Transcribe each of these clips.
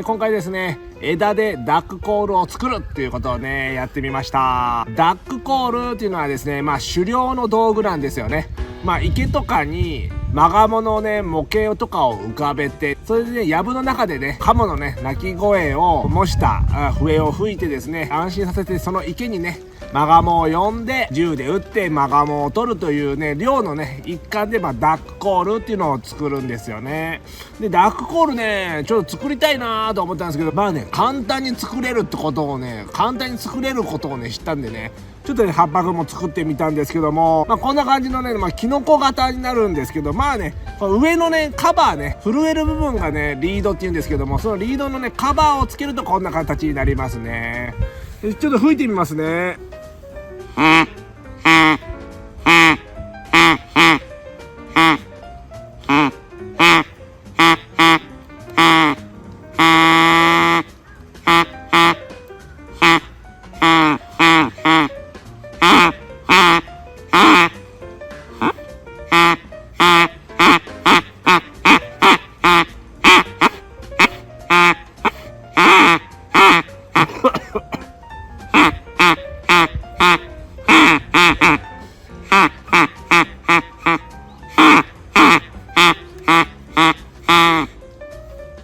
はい、今回ですね、枝でダックコールを作るっていうことをね、やってみました。ダックコールっていうのはですね、狩猟の道具なんですよね。池とかにマガモのね、模型とかを浮かべて、それでね、藪の中でね、カモのね、鳴き声を模した笛を吹いてですね、安心させて、その池にね、マガモを呼んで銃で撃ってマガモを取るというね、猟のね一環でダックコールっていうのを作るんですよね。でダックコールね、ちょっと作りたいなと思ったんですけど、簡単に作れることをね知ったんでね、ちょっとね葉っぱも作ってみたんですけども、こんな感じのね、キノコ型になるんですけど、上のねカバーね、震える部分がねリードっていうんですけども、そのリードのねカバーをつけるとこんな形になりますね。ちょっと吹いてみますね。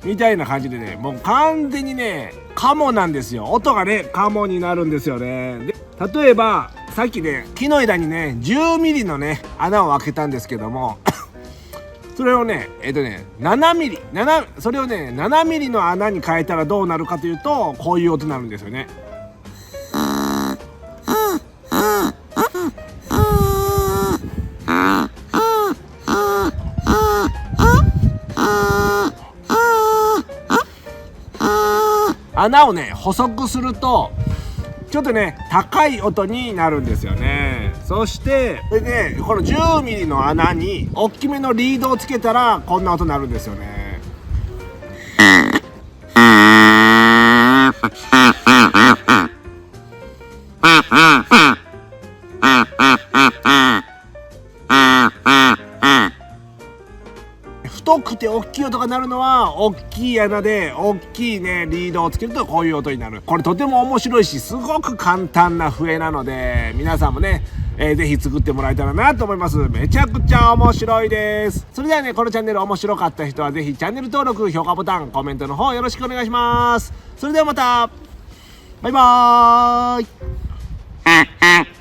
みたいな感じでね、もう完全にねカモなんですよ。音がねカモになるんですよね。で例えばさっきね木の枝にね10ミリのね穴を開けたんですけどもそれをね7ミリそれをね7ミリの穴に変えたらどうなるかというと、こういう音になるんですよね。穴をね細くするとちょっとね高い音になるんですよね。そしてこの10ミリの穴に大きめのリードをつけたらこんな音になるんですよね。太くて大きい音が鳴るのは大きい穴で大きいねリードをつけるとこういう音になる。これとても面白いし、すごく簡単な笛なので、皆さんもね、ぜひ作ってもらえたらなと思います。めちゃくちゃ面白いです。それではね、このチャンネル面白かった人はぜひチャンネル登録、評価ボタン、コメントの方よろしくお願いします。それではまた、バイバーイ。